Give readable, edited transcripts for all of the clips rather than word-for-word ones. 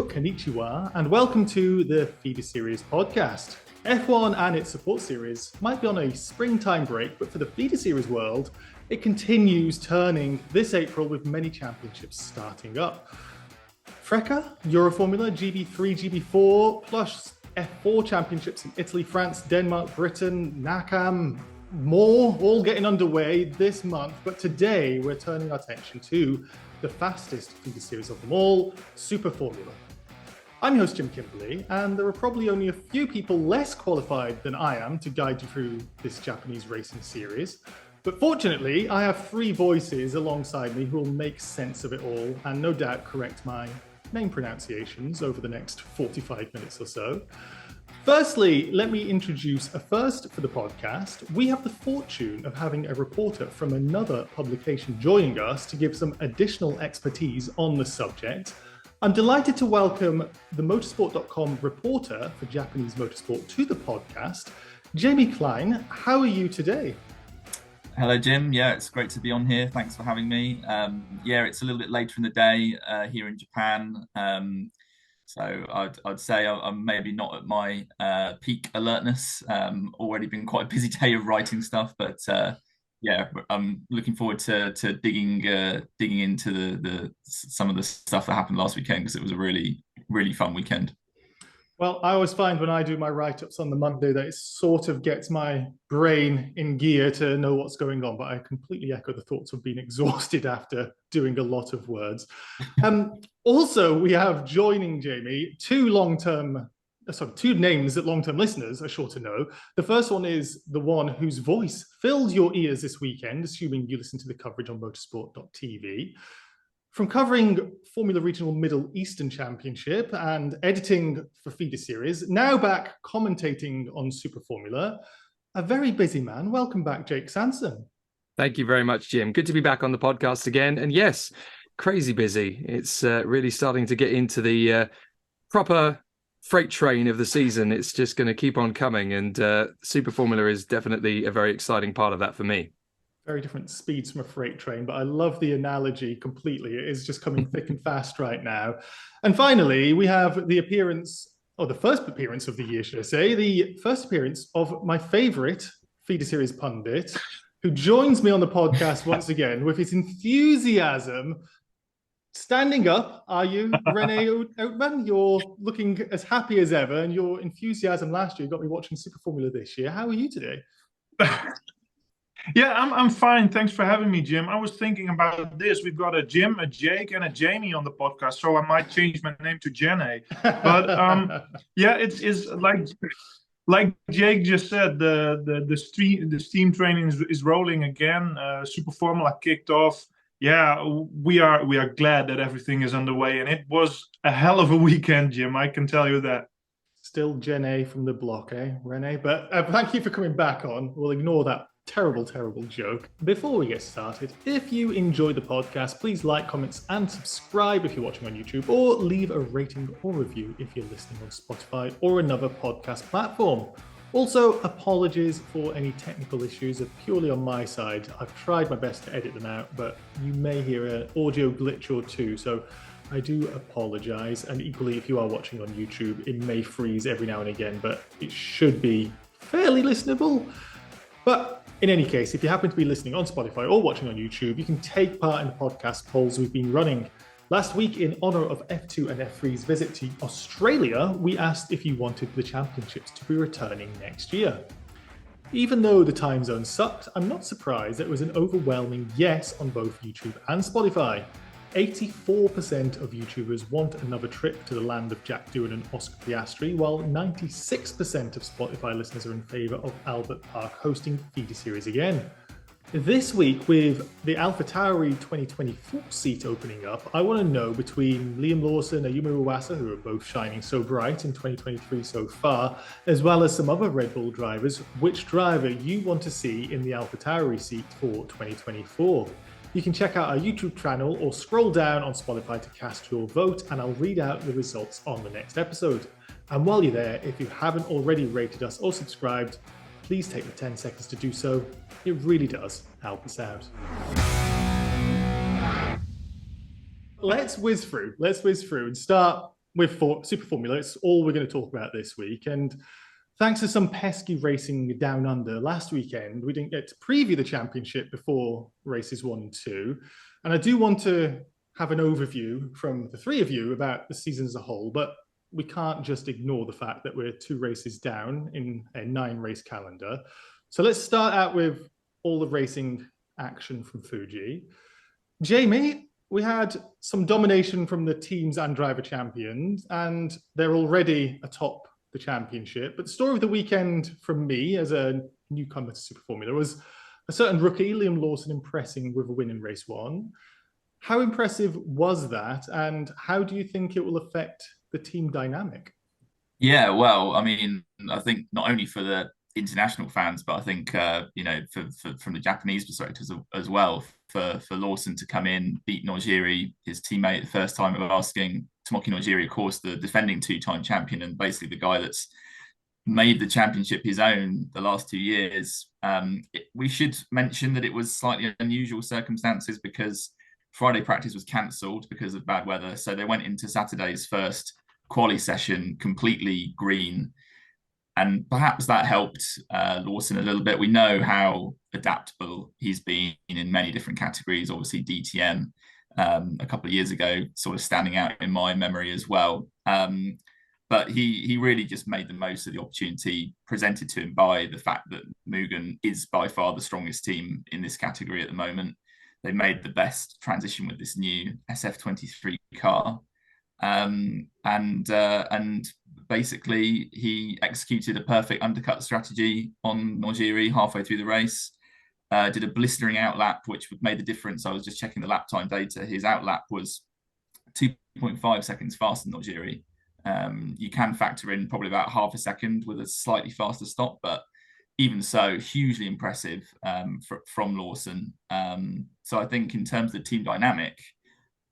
konnichiwa, and welcome to the Feeder Series podcast. F1 and its support series might be on a springtime break, but for the Feeder Series world, it continues turning this April with many championships starting up. FRECA, Euroformula, GB3, GB4, plus F4 championships in Italy, France, Denmark, Britain, NACAM, more, all getting underway this month. But today we're turning our attention to the fastest feeder series of them all, Super Formula. I'm your host, Jim Kimberley, and there are probably only a few people less qualified than I am to guide you through this Japanese racing series. But fortunately, I have three voices alongside me who will make sense of it all and no doubt correct my name pronunciations over the next 45 minutes or so. Firstly, let me introduce a first for the podcast. We have the fortune of having a reporter from another publication joining us to give some additional expertise on the subject. I'm delighted to welcome the motorsport.com reporter for Japanese motorsport to the podcast, Jamie Klein. How are you today? Hello, Jim. Yeah, it's great to be on here. Thanks for having me. It's a little bit later in the day here in Japan. So I'd say I'm maybe not at my peak alertness. Already been quite a busy day of writing stuff, but I'm looking forward to digging into the some of the stuff that happened last weekend, because it was a really, really fun weekend. Well, I always find when I do my write-ups on the Monday that it sort of gets my brain in gear to know what's going on, but I completely echo the thoughts of being exhausted after doing a lot of words. Also, we have joining Jamie two names that long-term listeners are sure to know. The first one is the one whose voice filled your ears this weekend, assuming you listened to the coverage on motorsport.tv. From covering Formula Regional Middle Eastern Championship and editing for Feeder Series, now back commentating on Super Formula, a very busy man. Welcome back, Jake Sanson. Thank you very much, Jim. Good to be back on the podcast again. And yes, crazy busy. It's really starting to get into the proper freight train of the season. It's just going to keep on coming. And Super Formula is definitely a very exciting part of that for me. Very different speeds from a freight train, but I love the analogy completely. It is just coming thick and fast right now. And finally, we have the first appearance of the year, should I say, the first appearance of my favorite Feeder Series pundit, who joins me on the podcast once again with his enthusiasm. Standing up, are you, René Oudman? You're looking as happy as ever, and your enthusiasm last year got me watching Super Formula this year. How are you today? Yeah, I'm fine. Thanks for having me, Jim. I was thinking about this. We've got a Jim, a Jake, and a Jamie on the podcast, so I might change my name to Jenny. But it's like Jake just said, the steam training is rolling again. Super Formula kicked off. Yeah, we are glad that everything is underway, and it was a hell of a weekend, Jim. I can tell you that. Still Gen A from the block, René? But thank you for coming back on. We'll ignore that terrible joke. Before we get started, if you enjoy the podcast, please like, comments, and subscribe if you're watching on YouTube, or leave a rating or review if you're listening on Spotify or another podcast platform. Also, apologies for any technical issues are purely on my side. I've tried my best to edit them out, but you may hear an audio glitch or two, so I do apologize. And equally, if you are watching on YouTube, it may freeze every now and again, but it should be fairly listenable. But in any case, if you happen to be listening on Spotify or watching on YouTube, you can take part in the podcast polls we've been running. Last week, in honour of F2 and F3's visit to Australia, we asked if you wanted the championships to be returning next year. Even though the time zone sucked, I'm not surprised that it was an overwhelming yes on both YouTube and Spotify. 84% of YouTubers want another trip to the land of Jack Doohan and Oscar Piastri, while 96% of Spotify listeners are in favour of Albert Park hosting Feeder Series again. This week, with the Alpha Tauri 2024 seat opening up, I want to know between Liam Lawson and Ayumu Iwasa, who are both shining so bright in 2023 so far, as well as some other Red Bull drivers, which driver you want to see in the Alpha Tauri seat for 2024. You can check out our YouTube channel or scroll down on Spotify to cast your vote, and I'll read out the results on the next episode. And while you're there, if you haven't already rated us or subscribed, please take the 10 seconds to do so. It really does help us out. Let's whiz through and start with Super Formula. It's all we're going to talk about this week. And thanks to some pesky racing down under last weekend, we didn't get to preview the championship before races 1 and 2. And I do want to have an overview from the three of you about the season as a whole, but we can't just ignore the fact that we're 2 races down in a 9-race calendar. So let's start out with all the racing action from Fuji. Jamie, we had some domination from the teams and driver champions, and they're already atop the championship. But the story of the weekend from me as a newcomer to Super Formula was a certain rookie, Liam Lawson, impressing with a win in race 1. How impressive was that, and how do you think it will affect the team dynamic? Yeah, well, I mean, I think not only for the international fans, but I think from the Japanese perspective as well, for Lawson to come in, beat Nojiri, his teammate, the first time of asking. Tomoki Nojiri, of course, the defending 2-time champion and basically the guy that's made the championship his own the last 2 years. We should mention that it was slightly unusual circumstances because Friday practice was cancelled because of bad weather. So they went into Saturday's first quali session completely green. And perhaps that helped Lawson a little bit. We know how adaptable he's been in many different categories. Obviously, DTM a couple of years ago, sort of standing out in my memory as well. But he really just made the most of the opportunity presented to him by the fact that Mugen is by far the strongest team in this category at the moment. They made the best transition with this new SF23 car. And basically he executed a perfect undercut strategy on Nojiri halfway through the race, did a blistering outlap, which made the difference. I was just checking the lap time data. His outlap was 2.5 seconds faster than Nojiri. You can factor in probably about half a second with a slightly faster stop, but even so, hugely impressive from Lawson. So I think in terms of the team dynamic,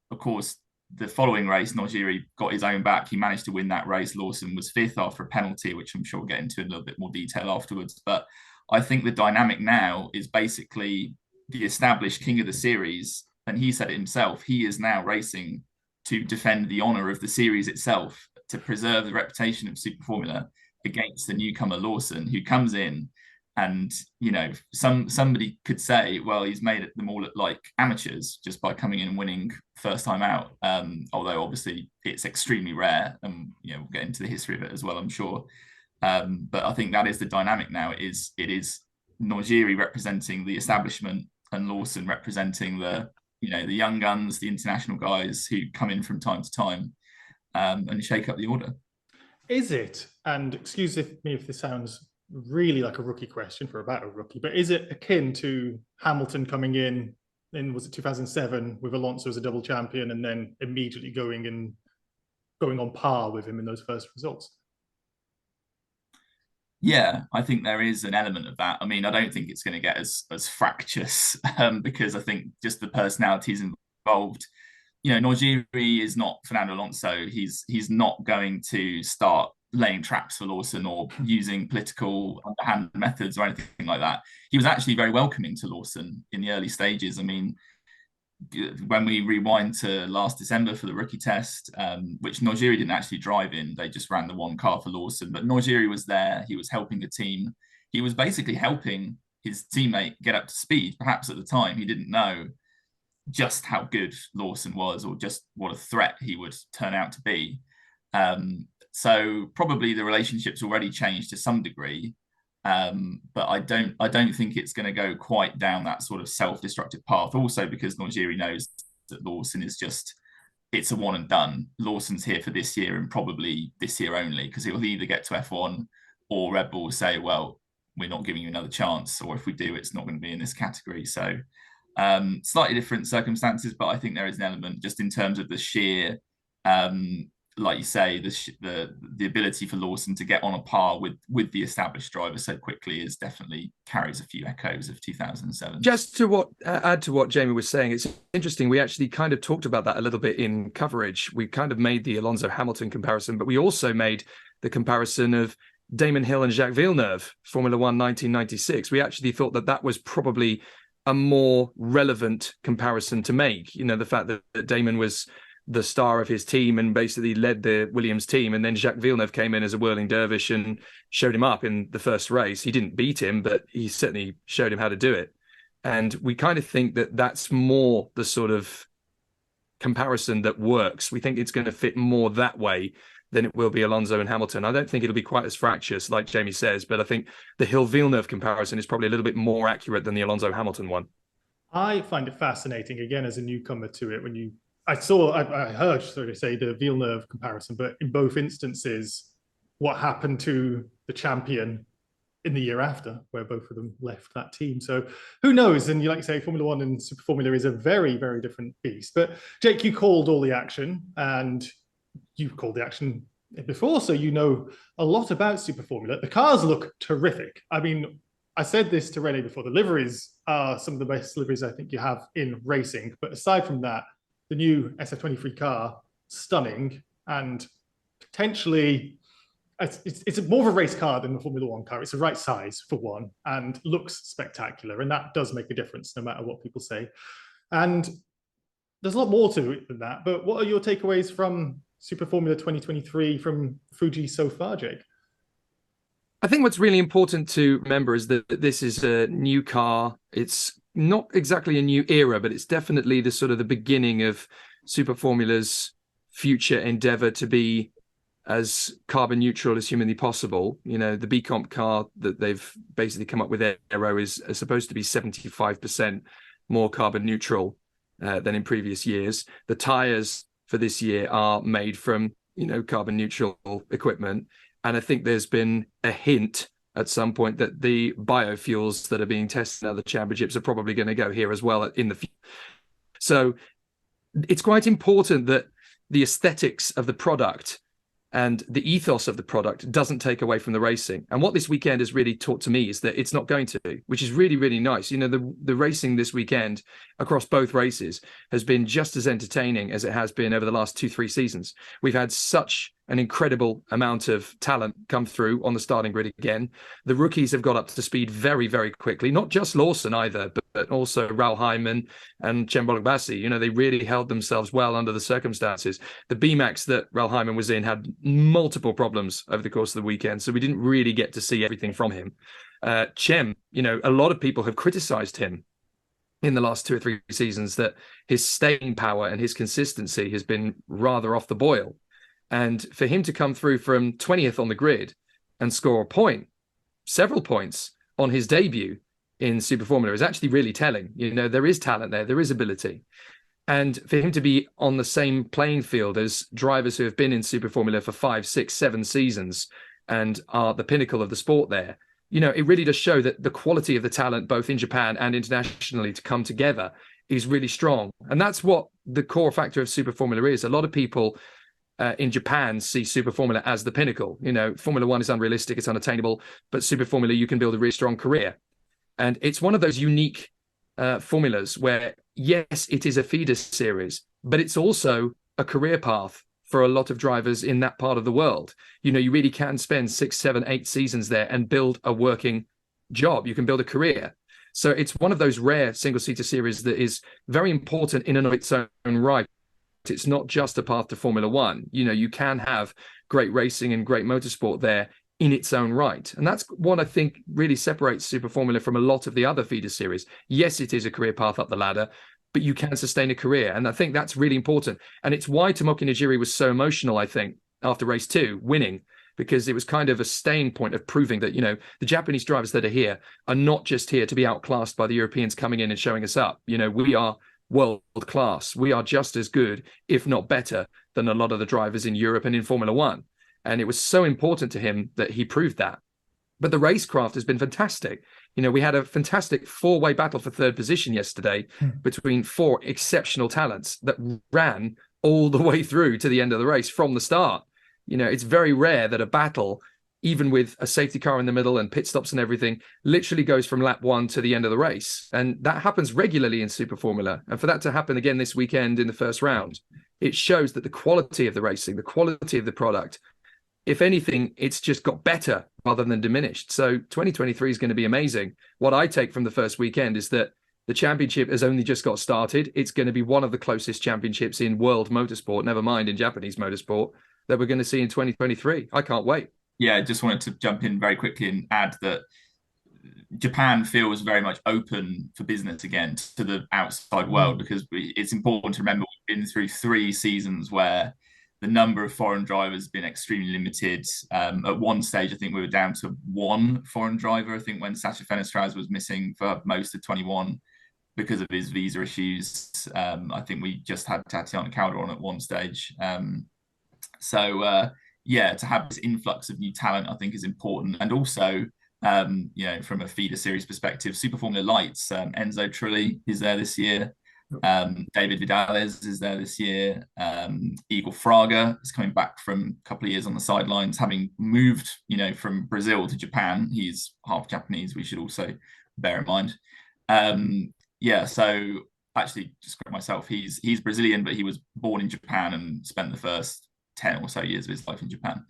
of course, the following race, Nojiri got his own back. He managed to win that race. Lawson was 5th after a penalty, which I'm sure we'll get into in a little bit more detail afterwards. But I think the dynamic now is basically the established king of the series. And he said it himself. He is now racing to defend the honour of the series itself, to preserve the reputation of Super Formula against the newcomer Lawson, who comes in and, you know, somebody could say, well, he's made them all look like amateurs just by coming in and winning first time out. Although obviously it's extremely rare, and we'll get into the history of it as well, I'm sure. But I think that is the dynamic now. It is Nojiri representing the establishment and Lawson representing the young guns, the international guys who come in from time to time and shake up the order. Is it, and excuse me if this sounds really like a rookie question for about a rookie, but is it akin to Hamilton coming in was it 2007 with Alonso as a double champion and then immediately going on par with him in those first results? Yeah, I think there is an element of that. I mean, I don't think it's going to get as fractious because I think just the personalities involved. Nojiri is not Fernando Alonso. He's not going to start laying traps for Lawson or using political underhand methods or anything like that. He was actually very welcoming to Lawson in the early stages. I mean, when we rewind to last December for the rookie test, which Nojiri didn't actually drive in, they just ran the one car for Lawson, but Nojiri was there. He was helping the team. He was basically helping his teammate get up to speed. Perhaps at the time he didn't know just how good Lawson was or just what a threat he would turn out to be. So probably the relationship's already changed to some degree, but I don't think it's going to go quite down that sort of self-destructive path. Also because Nojiri knows that Lawson is it's a one and done. Lawson's here for this year and probably this year only, because he'll either get to F1 or Red Bull will say, well, we're not giving you another chance, or if we do, it's not going to be in this category. So slightly different circumstances, but I think there is an element just in terms of the sheer like you say, the ability for Lawson to get on a par with the established driver so quickly definitely carries a few echoes of 2007. Just to add to what Jamie was saying, it's interesting. We actually kind of talked about that a little bit in coverage. We kind of made the Alonso Hamilton comparison, but we also made the comparison of Damon Hill and Jacques Villeneuve, Formula One 1996. We actually thought that was probably a more relevant comparison to make. The fact that Damon was the star of his team and basically led the Williams team. And then Jacques Villeneuve came in as a whirling dervish and showed him up in the first race. He didn't beat him, but he certainly showed him how to do it. And we kind of think that that's more the sort of comparison that works. We think it's going to fit more that way than it will be Alonso and Hamilton. I don't think it'll be quite as fractious, like Jamie says, but I think the Hill-Villeneuve comparison is probably a little bit more accurate than the Alonso-Hamilton one. I find it fascinating, again, as a newcomer to it, I heard, so to say, the Villeneuve comparison, but in both instances, what happened to the champion in the year after, where both of them left that team. So who knows? And you like to say, Formula One and Super Formula is a very, very different beast. But Jake, you called all the action, and you've called the action before, so you know a lot about Super Formula. The cars look terrific. I mean, I said this to René before, the liveries are some of the best liveries I think you have in racing. But aside from that, the new SF23 car, stunning, and potentially it's more of a race car than the Formula One car. It's the right size for one and looks spectacular. And that does make a difference no matter what people say. And there's a lot more to it than that. But what are your takeaways from Super Formula 2023 from Fuji so far, Jake? I think what's really important to remember is that this is a new car. It's not exactly a new era, but it's definitely the sort of the beginning of Super Formula's future endeavor to be as carbon neutral as humanly possible. You know, the B Comp car that they've basically come up with aero is supposed to be 75% more carbon neutral than in previous years. The tires for this year are made from, carbon neutral equipment. And I think there's been a hint at some point that the biofuels that are being tested in other championships are probably going to go here as well in the future. So it's quite important that the aesthetics of the product and the ethos of the product doesn't take away from the racing. And what this weekend has really taught to me is that it's not going to, which is really, really nice. The racing this weekend across both races has been just as entertaining as it has been over the last 2-3 seasons. We've had such an incredible amount of talent come through on the starting grid again. The rookies have got up to speed very, very quickly, not just Lawson either, but also Raul Hyman and Cem Bölükbaşı. They really held themselves well under the circumstances. The B-Max that Raul Hyman was in had multiple problems over the course of the weekend, so we didn't really get to see everything from him. Cem, a lot of people have criticized him in the last 2 or 3 seasons that his staying power and his consistency has been rather off the boil. And for him to come through from 20th on the grid and score a point, several points on his debut in Super Formula is actually really telling. There is talent there, there is ability. And for him to be on the same playing field as drivers who have been in Super Formula for 5, 6, 7 seasons and are the pinnacle of the sport there, it really does show that the quality of the talent, both in Japan and internationally, to come together is really strong. And that's what the core factor of Super Formula is. A lot of people in Japan see Super Formula as the pinnacle. Formula One is unrealistic, it's unattainable, but Super Formula, you can build a really strong career. And it's one of those unique formulas where, yes, it is a feeder series, but it's also a career path for a lot of drivers in that part of the world. You really can spend 6, 7, 8 seasons there and build a working job. You can build a career. So it's one of those rare single-seater series that is very important in and of its own right. It's not just a path to Formula One. You can have great racing and great motorsport there in its own right. And that's what I think really separates Super Formula from a lot of the other feeder series. Yes, it is a career path up the ladder, but you can sustain a career. And I think that's really important. And it's why Tomoki Nojiri was so emotional, I think, after race 2, winning, because it was kind of a staying point of proving that, the Japanese drivers that are here are not just here to be outclassed by the Europeans coming in and showing us up. We are world class. We are just as good, if not better, than a lot of the drivers in Europe and in Formula One. And it was so important to him that he proved that. But the racecraft has been fantastic. We had a fantastic 4-way battle for third position yesterday between 4 exceptional talents that ran all the way through to the end of the race from the start. It's very rare that a battle, even with a safety car in the middle and pit stops and everything, literally goes from lap 1 to the end of the race. And that happens regularly in Super Formula. And for that to happen again this weekend in the first round, it shows that the quality of the racing, the quality of the product, if anything, it's just got better rather than diminished. So 2023 is going to be amazing. What I take from the first weekend is that The championship has only just got started. It's going to be one of the closest championships in world motorsport, never mind in Japanese motorsport, that we're going to see in 2023. I can't wait. Yeah, I just wanted to jump in very quickly and add that Japan feels very much open for business again to the outside world, because it's important to remember we've been through 3 seasons where the number of foreign drivers has been extremely limited. At one stage, I think we were down to 1 foreign driver. I think when Sato Fenestraz was missing for most of 21 because of his visa issues. I think we just had Tatiana Calderon at one stage. Yeah, to have this influx of new talent, I think, is important. And also, from a feeder series perspective, Super Formula Lights, Enzo Trulli is there this year. David Vidales is there this year. Igor Fraga is coming back from a couple of years on the sidelines, having moved, from Brazil to Japan. He's half Japanese, we should also bear in mind. So actually, just correct myself, he's Brazilian, but he was born in Japan and spent the first 10 or so years of his life in Japan.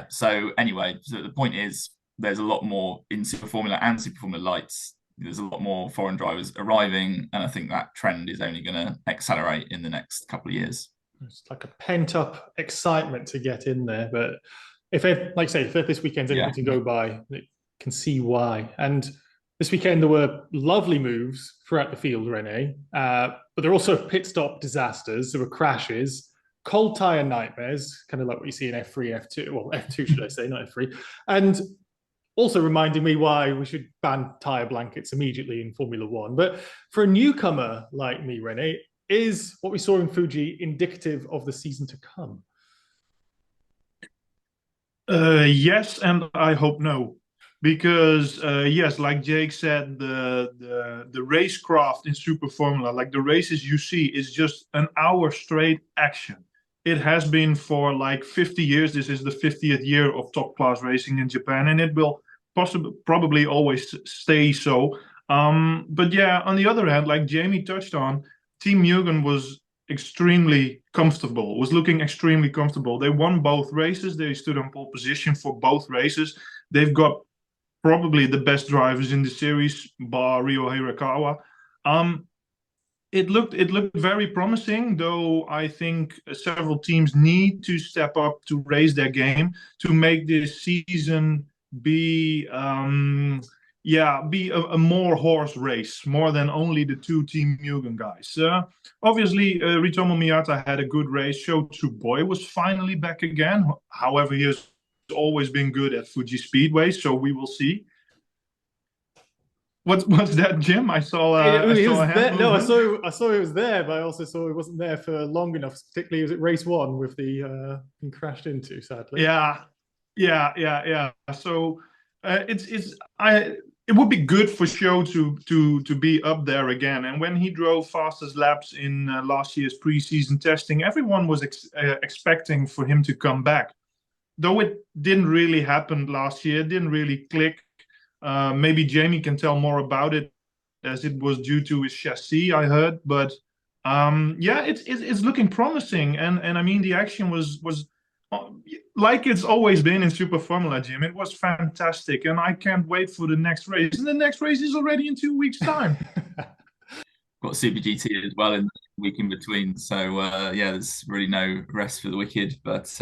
So anyway, so the point is there's a lot more in Super Formula and Super Formula Lights. There's a lot more foreign drivers arriving, and I think that trend is only going to accelerate in the next couple of years. It's like a pent-up excitement to get in there, but if this weekend's anything to go by, you can see why. And this weekend there were lovely moves throughout the field, René, but there were also pit stop disasters. There were crashes, cold tyre nightmares, kind of like what you see in F3, F2, well, F2 should I say, not F3, and also reminding me why we should ban tyre blankets immediately in Formula One. But for a newcomer like me, René, is what we saw in Fuji indicative of the season to come? Yes, and I hope no. Because yes, like Jake said, the racecraft in Super Formula, like the races you see, is just an hour straight action. It has been for like 50 years. This is the 50th year of top class racing in Japan, and it will probably always stay so. But yeah, on the other hand, like Jamie touched on, Team Mugen was extremely comfortable, was looking extremely comfortable. They won both races. They stood on pole position for both races. They've got probably the best drivers in the series, bar Ryo Hirakawa. It looked very promising, though I think several teams need to step up to raise their game to make this season be a more horse race, more than only the 2 Team Mugen guys. Obviously, Ritomo Miyata had a good race. Sho Tsuboi was finally back again. However, he has always been good at Fuji Speedway, so we will see. What's that, Jim? I saw a hand. No, I saw he was there, but I also saw he wasn't there for long enough. Particularly, was it race 1 with the being crashed into, sadly. Yeah. So it would be good for Sho to be up there again. And when he drove fastest laps in last year's preseason testing, everyone was expecting for him to come back. Though it didn't really happen last year, didn't really click. Maybe Jamie can tell more about it, as it was due to his chassis, I heard. But it's looking promising, and I mean the action was like it's always been in Super Formula, Jim. It was fantastic, and I can't wait for the next race. And the next race is already in 2 weeks' time. Got Super GT as well in the week in between, so there's really no rest for the wicked. But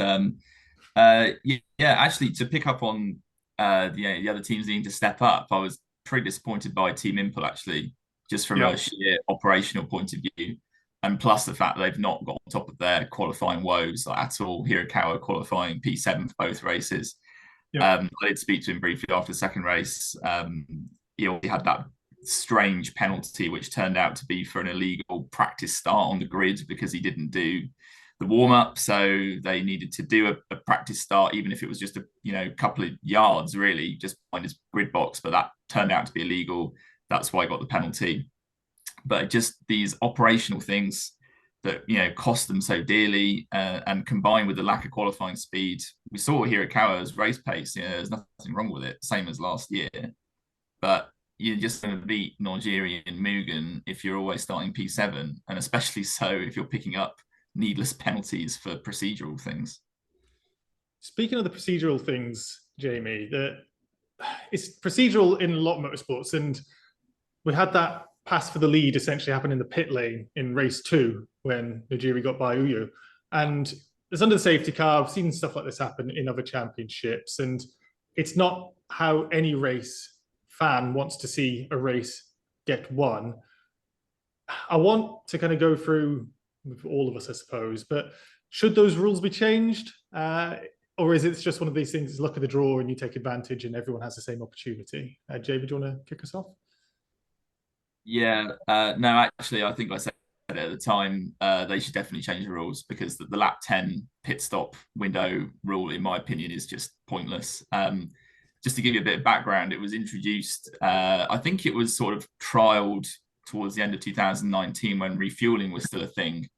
actually, to pick up on the other teams needing to step up, I was pretty disappointed by Team Impel, actually, just from a sheer operational point of view, and plus the fact that they've not got on top of their qualifying woes at all. Hirakawa qualifying P7 for both races. I did speak to him briefly after the second race. He already had that strange penalty, which turned out to be for an illegal practice start on the grid because he didn't do the warm-up, so they needed to do a practice start, even if it was just a couple of yards, really, just behind his grid box. But that turned out to be illegal. That's why I got the penalty. But just these operational things that cost them so dearly, and combined with the lack of qualifying speed, we saw Hirakawa's race pace. There's nothing wrong with it, same as last year. But you're just going to beat Nojiri and Mugen if you're always starting P7, and especially so if you're picking up needless penalties for procedural things. Speaking of the procedural things, Jamie, it's procedural in a lot of motorsports, and we had that pass for the lead essentially happen in the pit lane in race 2 when Nojiri got by Uyu. And it's under the safety car. I've seen stuff like this happen in other championships. And it's not how any race fan wants to see a race get won. I want to kind of go through with all of us, I suppose, but should those rules be changed? Or is it just one of these things, it's luck of the draw and you take advantage and everyone has the same opportunity? David, do you want to kick us off? Yeah, no, actually, I think I said it at the time, they should definitely change the rules because the lap 10 pit stop window rule, in my opinion, is just pointless. Just to give you a bit of background, it was introduced, I think it was sort of trialed towards the end of 2019 when refueling was still a thing.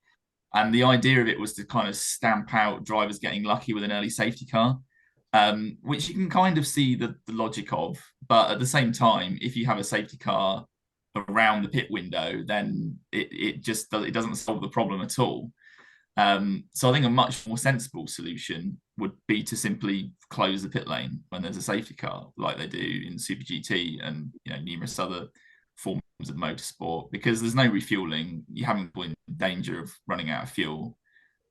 And the idea of it was to kind of stamp out drivers getting lucky with an early safety car, which you can kind of see the logic of. But at the same time, if you have a safety car around the pit window, then it doesn't solve the problem at all. So I think a much more sensible solution would be to simply close the pit lane when there's a safety car, like they do in Super GT and numerous other forms of motorsport, because there's no refueling. You haven't been in danger of running out of fuel.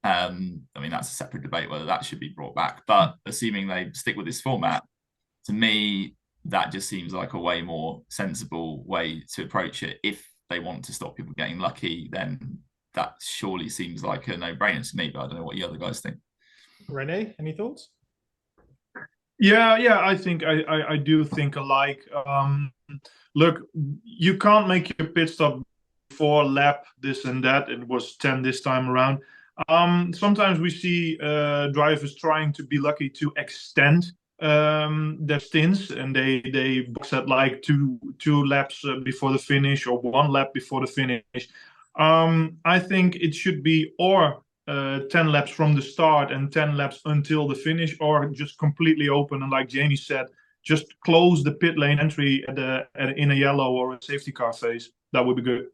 I mean, that's a separate debate whether that should be brought back. But assuming they stick with this format, to me, that just seems like a way more sensible way to approach it. If they want to stop people getting lucky, then that surely seems like a no-brainer to me, but I don't know what you other guys think. René, any thoughts? Yeah, I think I do think alike. Look, you can't make your pit stop before lap this and that. It was 10 this time around. Sometimes we see drivers trying to be lucky to extend their stints, and they box at like two laps before the finish or 1 lap before the finish. I think it should be or 10 laps from the start and 10 laps until the finish, or just completely open and, like Jamie said, just close the pit lane entry in a yellow or a safety car phase. That would be good.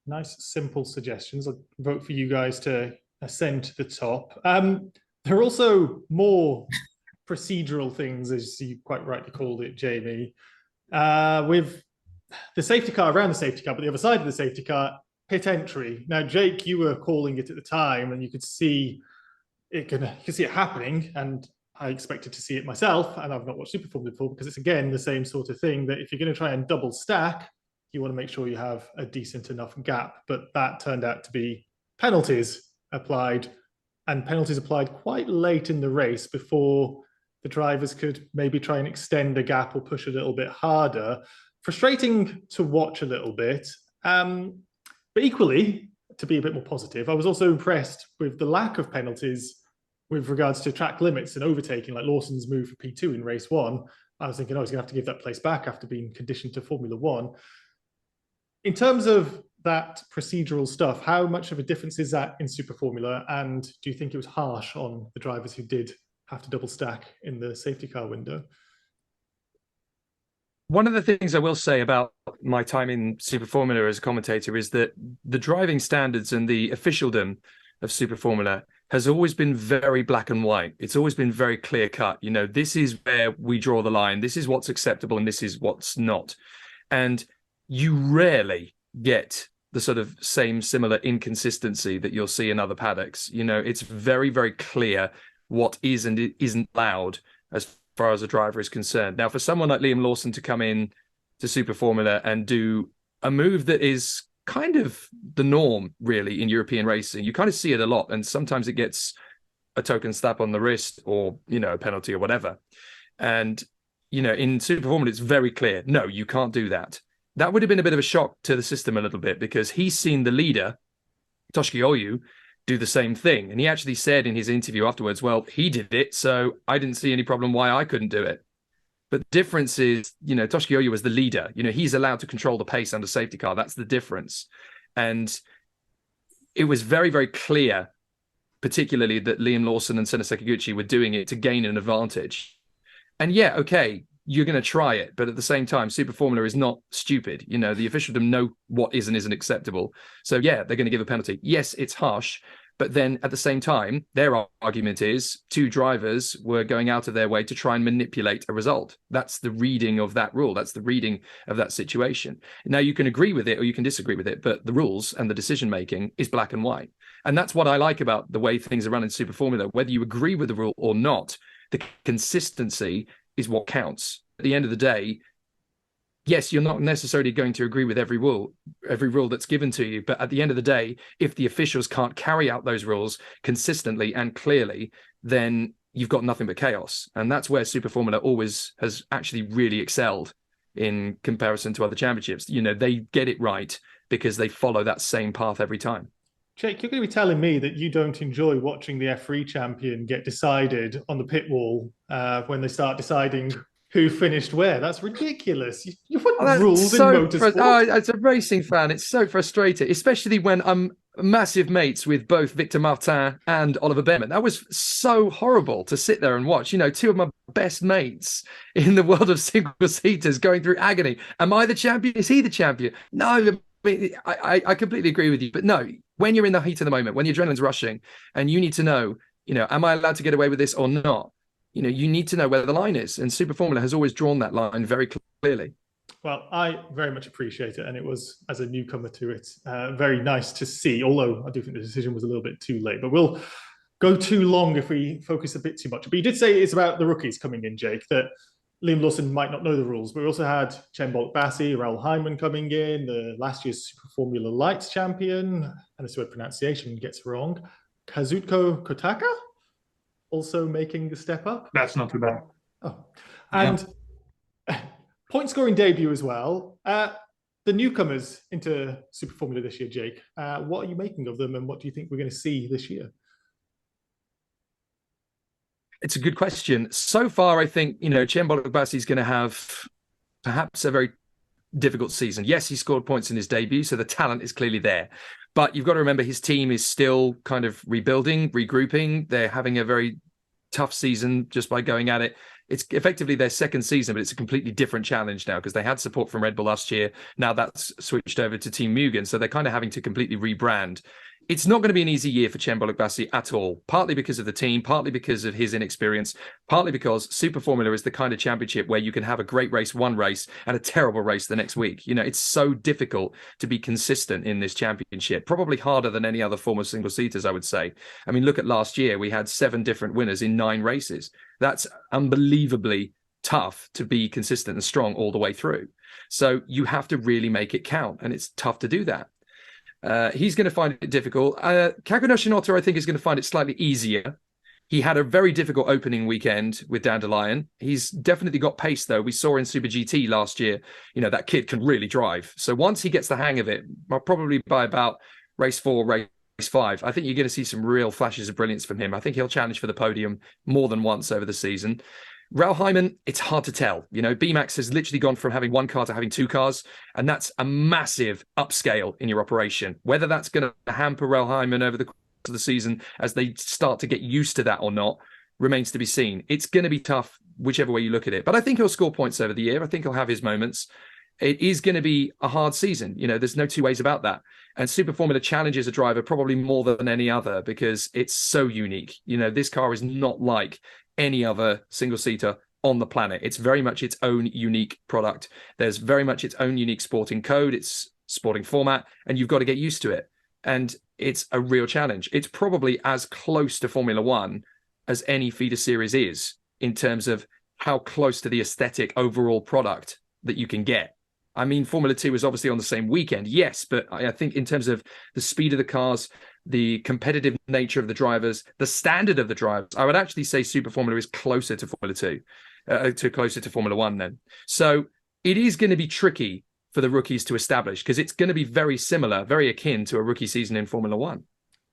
Nice, simple suggestions. I'll vote for you guys to ascend to the top. There are also more procedural things, as you quite rightly called it, Jamie, with the safety car around the safety car, but the other side of the safety car, pit entry. Now, Jake, you were calling it at the time, and you could see it happening, and I expected to see it myself, and I've not watched Super Formula before because it's, again, the same sort of thing that if you're going to try and double stack, you want to make sure you have a decent enough gap. But that turned out to be penalties applied, and penalties applied quite late in the race before the drivers could maybe try and extend a gap or push a little bit harder. Frustrating to watch a little bit. But equally, to be a bit more positive, I was also impressed with the lack of penalties with regards to track limits and overtaking, like Lawson's move for P2 in race 1. I was thinking, he's going to have to give that place back after being conditioned to Formula 1. In terms of that procedural stuff, how much of a difference is that in Super Formula? And do you think it was harsh on the drivers who did have to double stack in the safety car window? One of the things I will say about my time in Super Formula as a commentator is that the driving standards and the officialdom of Super Formula has always been very black and white. It's always been very clear cut. This is where we draw the line. This is what's acceptable and this is what's not. And you rarely get the sort of similar inconsistency that you'll see in other paddocks. It's very, very clear what is and isn't allowed as far as a driver is concerned. Now, for someone like Liam Lawson to come in to Super Formula and do a move that is kind of the norm, really, in European racing, you kind of see it a lot, and sometimes it gets a token slap on the wrist or, a penalty or whatever. And, in Super Formula, it's very clear, no, you can't do that. That would have been a bit of a shock to the system a little bit, because he's seen the leader, Tomoki Nojiri, do the same thing. And he actually said in his interview afterwards, well, he did it, so I didn't see any problem why I couldn't do it. But the difference is, Tomoki Nojiri was the leader. He's allowed to control the pace under safety car. That's the difference. And it was very, very clear, particularly that Liam Lawson and Senna Sekiguchi were doing it to gain an advantage. And yeah, okay, you're going to try it. But at the same time, Super Formula is not stupid. The officialdom know what is and isn't acceptable. So yeah, they're going to give a penalty. Yes, it's harsh, But then at the same time, their argument is two drivers were going out of their way to try and manipulate a result. That's the reading of that rule. That's the reading of that situation. Now, you can agree with it or you can disagree with it, but the rules and the decision-making is black and white. And that's what I like about the way things are run in Super Formula. Whether you agree with the rule or not, the consistency is what counts. At the end of the day, yes, you're not necessarily going to agree with every rule that's given to you. But at the end of the day, if the officials can't carry out those rules consistently and clearly, then you've got nothing but chaos. And that's where Super Formula always has actually really excelled in comparison to other championships. You know, they get it right because they follow that same path every time. Jake, you're going to be telling me that you don't enjoy watching the F3 champion get decided on the pit wall when they start deciding who finished where. That's ridiculous. You want rules in motorsport. As a racing fan, it's so frustrating, especially when I'm massive mates with both Victor Martin and Oliver Behrman. That was so horrible to sit there and watch. You know, two of my best mates in the world of single-seaters going through agony. Am I the champion? Is he the champion? No, I completely agree with you. But no, when you're in the heat of the moment, when the adrenaline's rushing and you need to know, you know, am I allowed to get away with this or not? You know, you need to know where the line is. And Super Formula has always drawn that line very clearly. Well, I very much appreciate it. And it was, as a newcomer to it, very nice to see, although I do think the decision was a little bit too late. But we'll go too long if we focus a bit too much. But you did say it's about the rookies coming in, Jake, that Liam Lawson might not know the rules. But we also had Cem Bölükbaşı, René Oudman coming in, the last year's Super Formula Lights champion, and this word pronunciation gets wrong, Kazuko Kotaka, also making the step up. That's not too bad. Oh, and point scoring debut as well. The newcomers into Super Formula this year, Jake, what are you making of them and what do you think we're going to see this year? It's a good question. So far, I think, you know, Cem Bölükbaşı is going to have perhaps a very difficult season. Yes, he scored points in his debut, so the talent is clearly there. But you've got to remember his team is still kind of rebuilding, regrouping. They're having a very tough season just by going at it. It's effectively their second season, but it's a completely different challenge now because they had support from Red Bull last year. Now that's switched over to Team Mugen, so they're kind of having to completely rebrand. It's not going to be an easy year for Cem Bölükbaşı at all, partly because of the team, partly because of his inexperience, partly because Super Formula is the kind of championship where you can have a great race one race and a terrible race the next week. You know, it's so difficult to be consistent in this championship, probably harder than any other form of single-seaters, I would say. I mean, look at last year. We had 7 different winners in 9 races. That's unbelievably tough to be consistent and strong all the way through. So you have to really make it count, and it's tough to do that. He's going to find it difficult. Kaku Nishinoto, I think, is going to find it slightly easier. He had a very difficult opening weekend with Dandelion. He's definitely got pace, though. We saw in Super GT last year, you know, that kid can really drive. So once he gets the hang of it, probably by about race 4, race 5, I think you're going to see some real flashes of brilliance from him. I think he'll challenge for the podium more than once over the season. René Oudman, it's hard to tell. You know, BMAX has literally gone from having 1 car to having 2 cars, and that's a massive upscale in your operation. Whether that's going to hamper René Oudman over the course of the season as they start to get used to that or not remains to be seen. It's going to be tough whichever way you look at it. But I think he'll score points over the year. I think he'll have his moments. It is going to be a hard season. You know, there's no two ways about that. And Super Formula challenges a driver probably more than any other because it's so unique. You know, this car is not like any other single-seater on the planet. It's very much its own unique product. There's very much its own unique sporting code, its sporting format, and you've got to get used to it. And it's a real challenge. It's probably as close to Formula One as any feeder series is in terms of how close to the aesthetic overall product that you can get. I mean, Formula 2 is obviously on the same weekend, yes, but I think in terms of the speed of the cars, the competitive nature of the drivers, the standard of the drivers, I would actually say Super Formula is closer to Formula 2, closer to Formula 1 then. So it is going to be tricky for the rookies to establish because it's going to be very similar, very akin to a rookie season in Formula 1.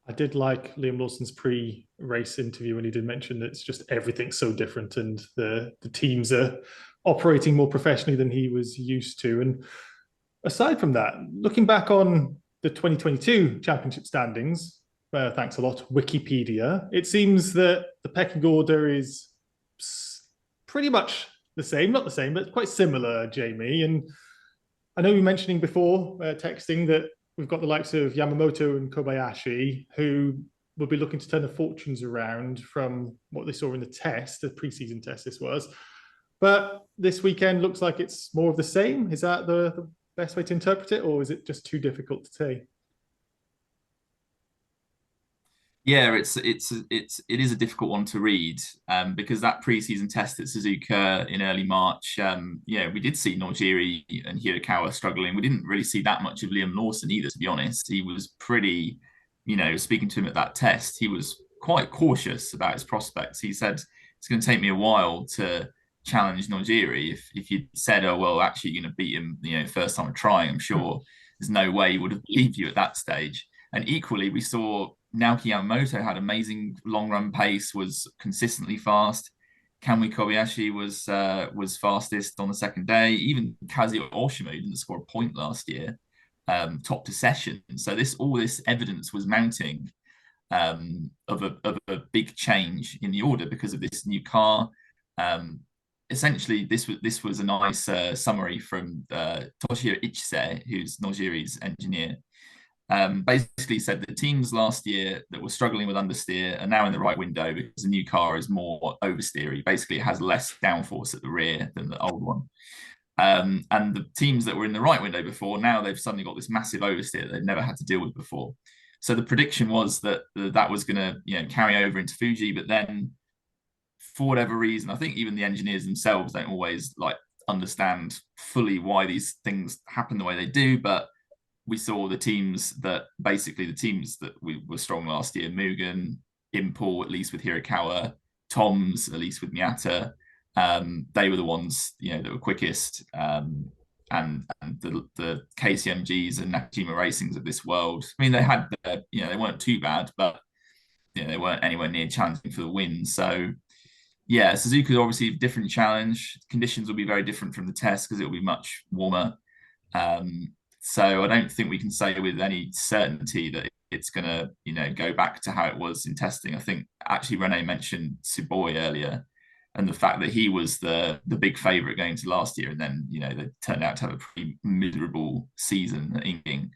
I did like Liam Lawson's pre-race interview when he did mention that it's just everything's so different and the teams are operating more professionally than he was used to. And aside from that, looking back on the 2022 championship standings, thanks a lot, Wikipedia, it seems that the pecking order is pretty much the same, not the same, but quite similar, Jamie. And I know you were mentioning before, texting, that we've got the likes of Yamamoto and Kobayashi, who will be looking to turn the fortunes around from what they saw in the test, the pre-season test this was. But this weekend looks like it's more of the same. Is that the best way to interpret it, or is it just too difficult to say? Yeah, it is a difficult one to read because that pre-season test at Suzuka in early March, we did see Nojiri and Hirakawa struggling. We didn't really see that much of Liam Lawson either, to be honest. He was pretty, speaking to him at that test, he was quite cautious about his prospects. He said, it's going to take me a while to challenge Nojiri. If you'd said, oh, well, actually you're going to beat him, first time trying, I'm sure there's no way he would have believed you at that stage. And equally, we saw Naoki Yamamoto had amazing long run pace, was consistently fast. Kamui Kobayashi was fastest on the second day. Even Kazuyo Oshima didn't score a point last year, top to session. So all this evidence was mounting of a big change in the order because of this new car. Essentially, this was a nice summary from Toshihiro Ichise, who's Nojiri's engineer. Basically said the teams last year that were struggling with understeer are now in the right window because the new car is more oversteery. Basically, it has less downforce at the rear than the old one. And the teams that were in the right window before, now they've suddenly got this massive oversteer that they've never had to deal with before. So the prediction was that was going to carry over into Fuji, but then for whatever reason, I think even the engineers themselves don't always understand fully why these things happen the way they do, but we saw the teams that we were strong last year, Mugen, Impel, at least with Hirakawa, Toms, at least with Miata, they were the ones, that were quickest. And the KCMGs and Nakajima Racings of this world, I mean, they had, they weren't too bad, but, they weren't anywhere near challenging for the win. So, yeah, Suzuka's obviously a different challenge. Conditions will be very different from the test because it will be much warmer. So I don't think we can say with any certainty that it's going to, go back to how it was in testing. I think actually René mentioned Tsuboi earlier and the fact that he was the big favourite going to last year. And then, they turned out to have a pretty miserable season at Inking.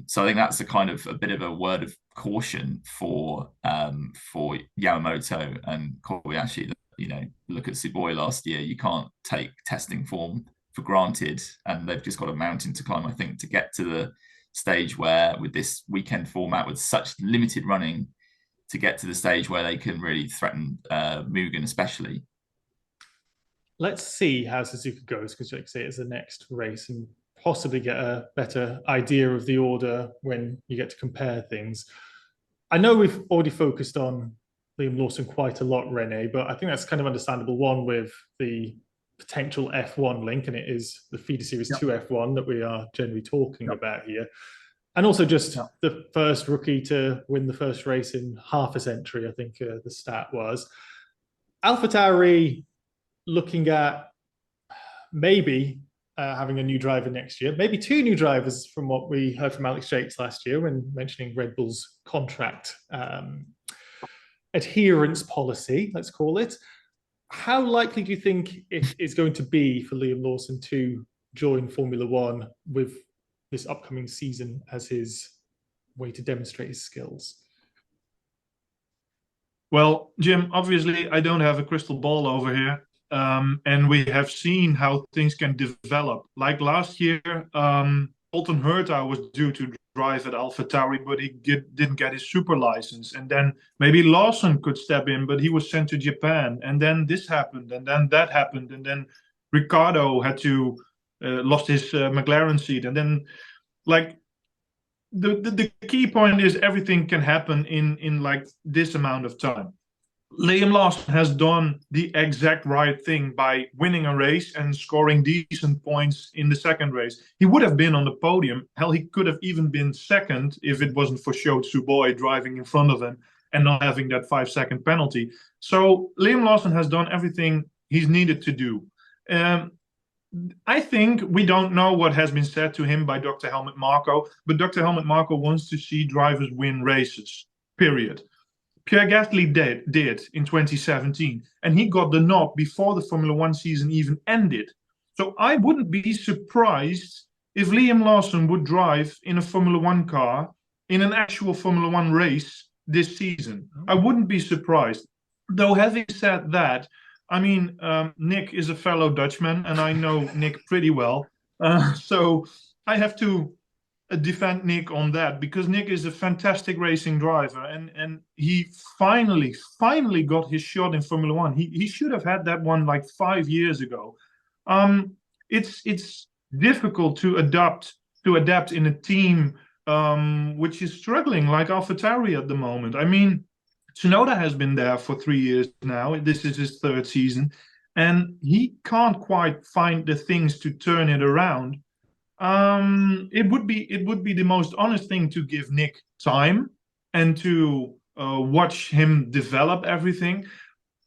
So I think that's a bit of a word of caution for Yamamoto and Kobayashi. That, look at Tsuboi last year. You can't take testing form for granted, and they've just got a mountain to climb, I think, to get to the stage where, with this weekend format, with such limited running, to get to the stage where they can really threaten Mugen, especially. Let's see how Suzuka goes, because like I say, it's the next race, and possibly get a better idea of the order when you get to compare things. I know we've already focused on Liam Lawson quite a lot, René, but I think that's kind of understandable. One, with the potential F1 link, and it is the Feeder Series 2 F1 that we are generally talking about here. And also just the first rookie to win the first race in half a century, I think the stat was. AlphaTauri looking at maybe having a new driver next year, maybe two new drivers from what we heard from Alex Jakes last year when mentioning Red Bull's contract adherence policy, let's call it. How likely do you think it is going to be for Liam Lawson to join Formula One with this upcoming season as his way to demonstrate his skills? Well, Jim, obviously I don't have a crystal ball over here. And we have seen how things can develop. Like last year, Colton Herta was due to drive at AlphaTauri, but he didn't get his super license. And then maybe Lawson could step in, but he was sent to Japan. And then this happened, and then that happened. And then Ricciardo had to lost his McLaren seat. And then, like, the key point is everything can happen in like this amount of time. Liam Lawson has done the exact right thing by winning a race and scoring decent points in the second race. He would have been on the podium. Hell, he could have even been second if it wasn't for Sho Tsuboi driving in front of him and not having that 5-second penalty. So Liam Lawson has done everything he's needed to do. I think we don't know what has been said to him by Dr. Helmut Marko, but Dr. Helmut Marko wants to see drivers win races, period. Pierre Gasly did in 2017, and he got the nod before the Formula One season even ended. So I wouldn't be surprised if Liam Lawson would drive in a Formula One car in an actual Formula One race this season. I wouldn't be surprised. Though having said that, I mean, Nick is a fellow Dutchman, and I know Nick pretty well. So I have to defend Nick on that, because Nick is a fantastic racing driver, and he finally got his shot in Formula One. He should have had that one like 5 years ago. It's difficult to adapt in a team which is struggling like AlphaTauri at the moment. I mean, Tsunoda has been there for 3 years now. This is his third season, and he can't quite find the things to turn it around. It would be the most honest thing to give Nick time and to watch him develop everything.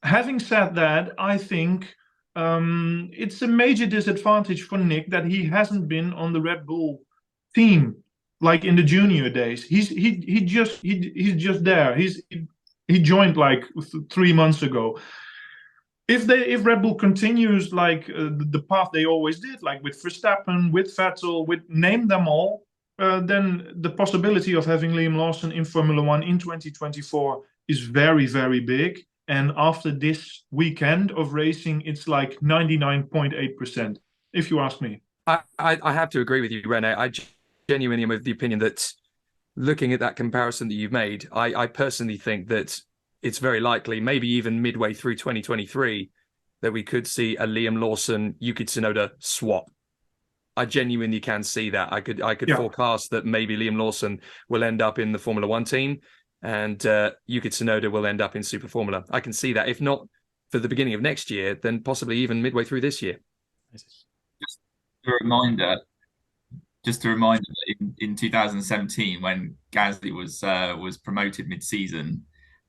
Having said that, I think it's a major disadvantage for Nick that he hasn't been on the Red Bull team like in the junior days. He's just there. He joined like 3 months ago. If Red Bull continues like the path they always did, like with Verstappen, with Vettel, name them all, then the possibility of having Liam Lawson in Formula One in 2024 is very, very big. And after this weekend of racing, it's like 99.8%, if you ask me. I have to agree with you, René. I genuinely am of the opinion that looking at that comparison that you've made, I personally think that it's very likely, maybe even midway through 2023, that we could see a Liam Lawson, Yuki Tsunoda swap. I genuinely can see that. I could forecast that maybe Liam Lawson will end up in the Formula One team and Yuki Tsunoda will end up in Super Formula. I can see that. If not for the beginning of next year, then possibly even midway through this year. Just a reminder that in 2017, when Gasly was promoted mid-season,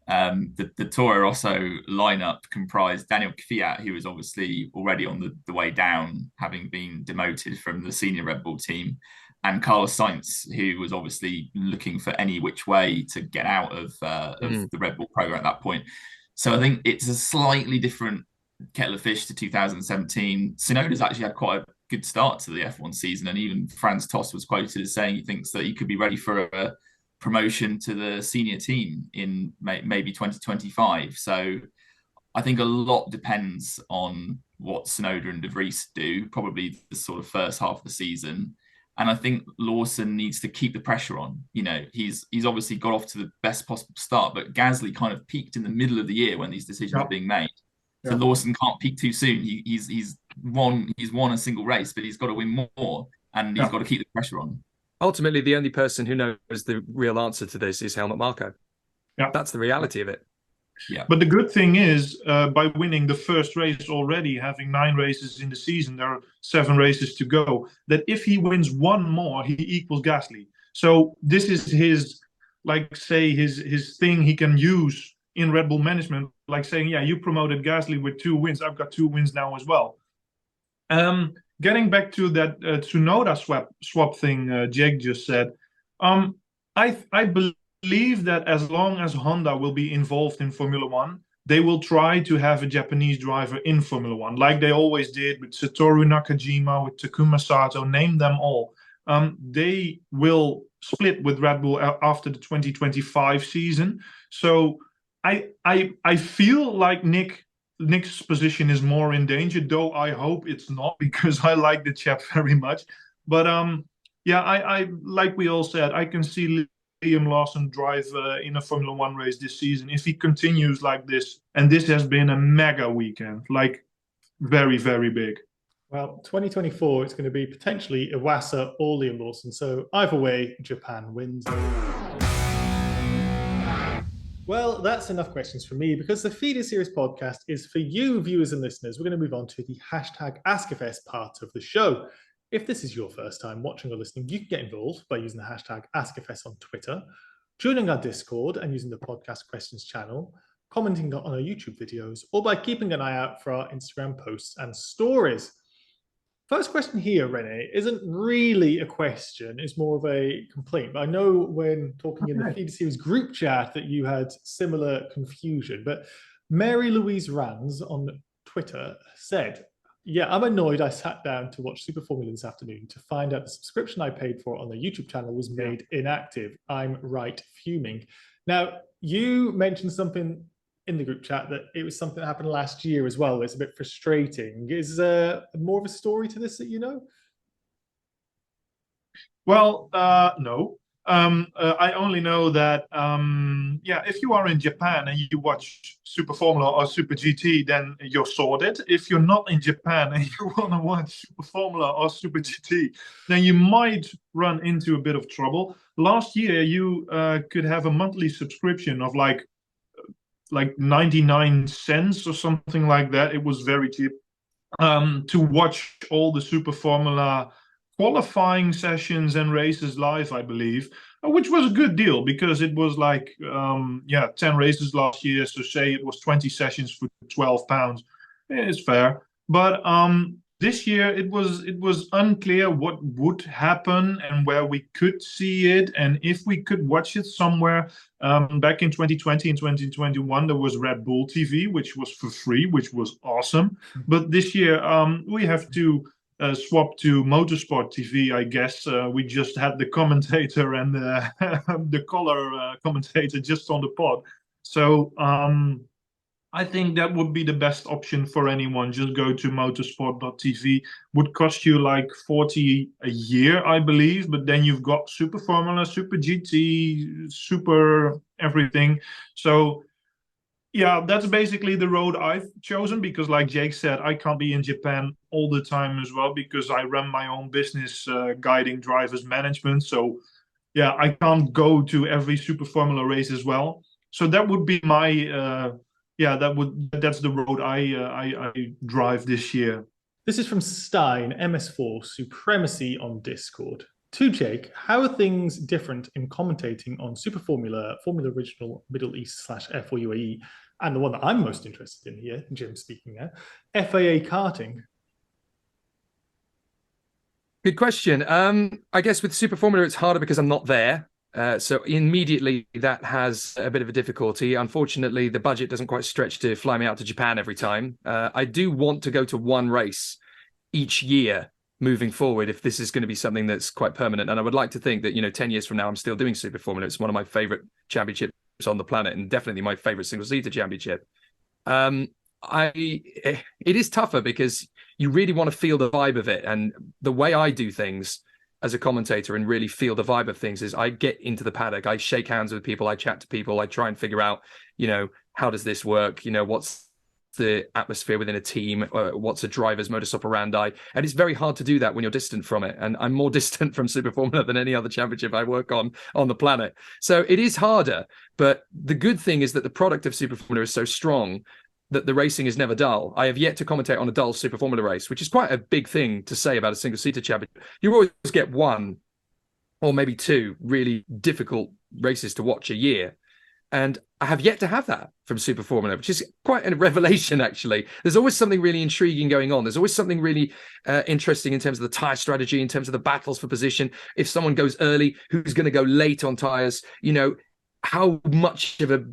the Toro Rosso lineup comprised Daniel Kvyat, who was obviously already on the way down, having been demoted from the senior Red Bull team, and Carlos Sainz, who was obviously looking for any which way to get out of the Red Bull program at that point. So I think it's a slightly different kettle of fish to 2017. Tsunoda's actually had quite a good start to the F1 season, and even Franz Tost was quoted as saying he thinks that he could be ready for a promotion to the senior team in maybe 2025. So I think a lot depends on what Tsunoda and De Vries do, probably the sort of first half of the season. And I think Lawson needs to keep the pressure on. You know, he's obviously got off to the best possible start, but Gasly kind of peaked in the middle of the year when these decisions are being made. So Lawson can't peak too soon. He's won a single race, but he's got to win more, and he's got to keep the pressure on. Ultimately, the only person who knows the real answer to this is Helmut Marko. Yeah, that's the reality of it. Yeah. But the good thing is, by winning the first race already, having 9 races in the season, there are 7 races to go, that if he wins one more, he equals Gasly. So this is his, like, say, his thing he can use in Red Bull management, like saying, yeah, you promoted Gasly with 2 wins. I've got 2 wins now as well. Getting back to that Tsunoda swap thing Jake just said, I believe that as long as Honda will be involved in Formula One, they will try to have a Japanese driver in Formula One, like they always did with Satoru Nakajima, with Takuma Sato, name them all. They will split with Red Bull after the 2025 season. So I feel like Nick's position is more in danger, though I hope it's not, because I like the chap very much. But I like we all said, I can see Liam Lawson drive in a Formula One race this season if he continues like this. And this has been a mega weekend, like very, very big. Well, 2024, it's going to be potentially Iwasa or Liam Lawson. So either way, Japan wins. Well, that's enough questions from me, because the Feeder Series podcast is for you, viewers and listeners. We're going to move on to the hashtag AskFS part of the show. If this is your first time watching or listening, you can get involved by using the hashtag AskFS on Twitter, joining our Discord and using the podcast questions channel, commenting on our YouTube videos, or by keeping an eye out for our Instagram posts and stories. First question here, René, isn't really a question. It's more of a complaint. But I know when talking in the Feeder Series group chat that you had similar confusion. But Mary Louise Rands on Twitter said, yeah, I'm annoyed I sat down to watch Super Formula this afternoon to find out the subscription I paid for on the YouTube channel was made inactive. I'm right fuming. Now, you mentioned something in the group chat that it was something that happened last year as well. It's a bit frustrating. Is there more of a story to this that you know? Well, no. I only know that, if you are in Japan and you watch Super Formula or Super GT, then you're sorted. If you're not in Japan and you want to watch Super Formula or Super GT, then you might run into a bit of trouble. Last year, you could have a monthly subscription of like 99 cents or something like that. It was very cheap to watch all the Super Formula qualifying sessions and races live, I believe, which was a good deal because it was like 10 races last year. So say it was 20 sessions for £12. It's fair. But this year it was unclear what would happen and where we could see it and if we could watch it somewhere. Back in 2020 and 2021, there was Red Bull TV, which was for free, which was awesome. But this year we have to swap to Motorsport TV, I guess. We just had the commentator and the color commentator just on the pod. So I think that would be the best option for anyone. Just go to motorsport.tv. Would cost you like 40 a year, I believe. But then you've got Super Formula, Super GT, Super everything. So yeah, that's basically the road I've chosen because, like Jake said, I can't be in Japan all the time as well because I run my own business guiding drivers management. So, yeah, I can't go to every Super Formula race as well. So that would be my, that's the road I drive this year. This is from Stein, MS4, Supremacy on Discord. To Jake, how are things different in commentating on Super Formula, Formula Original, Middle East / F4 UAE, and the one that I'm most interested in here, Jim speaking now, FAA karting? Good question. I guess with Super Formula, it's harder because I'm not there. So immediately that has a bit of a difficulty. Unfortunately, the budget doesn't quite stretch to fly me out to Japan every time. I do want to go to one race each year moving forward if this is going to be something that's quite permanent. And I would like to think that, 10 years from now, I'm still doing Super Formula. It's one of my favorite championships on the planet and definitely my favorite single-seater championship. It is tougher because you really want to feel the vibe of it. And the way I do things as a commentator and really feel the vibe of things is I get into the paddock, I shake hands with people, I chat to people, I try and figure out, how does this work? What's the atmosphere within a team, what's a driver's modus operandi, and it's very hard to do that when you're distant from it, and I'm more distant from Super Formula than any other championship I work on the planet, so it is harder. But the good thing is that the product of Super Formula is so strong that the racing is never dull. I have yet to commentate on a dull Super Formula race, which is quite a big thing to say about a single-seater championship. You always get one or maybe two really difficult races to watch a year. And I have yet to have that from Super Formula, which is quite a revelation, actually. There's always something really intriguing going on. There's always something really interesting in terms of the tyre strategy, in terms of the battles for position. If someone goes early, who's going to go late on tyres? How much of a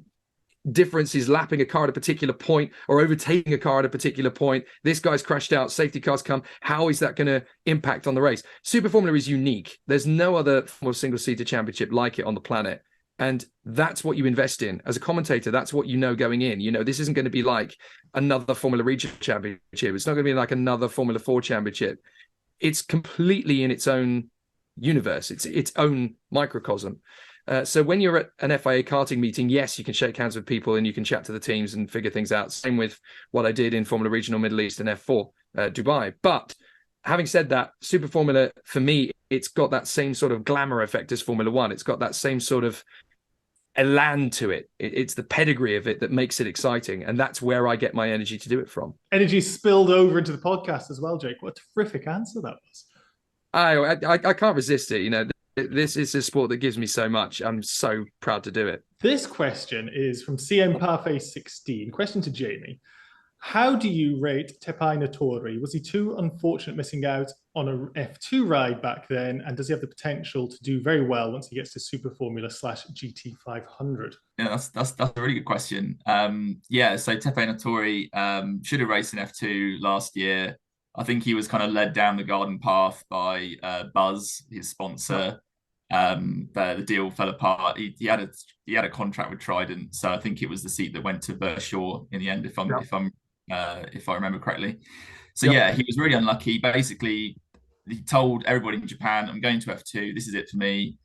difference is lapping a car at a particular point or overtaking a car at a particular point? This guy's crashed out, safety cars come. How is that going to impact on the race? Super Formula is unique. There's no other single-seater championship like it on the planet. And that's what you invest in. As a commentator, that's what going in. This isn't going to be like another Formula Regional Championship. It's not going to be like another Formula 4 Championship. It's completely in its own universe. It's its own microcosm. So when you're at an FIA karting meeting, yes, you can shake hands with people and you can chat to the teams and figure things out. Same with what I did in Formula Regional Middle East and F4 Dubai. But having said that, Super Formula, for me, it's got that same sort of glamour effect as Formula One. It's got that same sort of elan to it. It's the pedigree of it that makes it exciting. And that's where I get my energy to do it from. Energy spilled over into the podcast as well, Jake. What a terrific answer that was. I can't resist it. This is a sport that gives me so much. I'm so proud to do it. This question is from CM Parfait 16. Question to Jamie. How do you rate Tepai Natori? Was he too unfortunate missing out on an F2 ride back then? And does he have the potential to do very well once he gets to Super Formula / GT 500? Yeah, that's a really good question. So Tepai Natori should have raced in F2 last year. I think he was kind of led down the garden path by Buzz, his sponsor. the deal fell apart. He had a contract with Trident, so I think it was the seat that went to Vershaw in the end, if I remember correctly. So yeah, he was really unlucky. Basically, he told everybody in Japan, "I'm going to F2. This is it for me."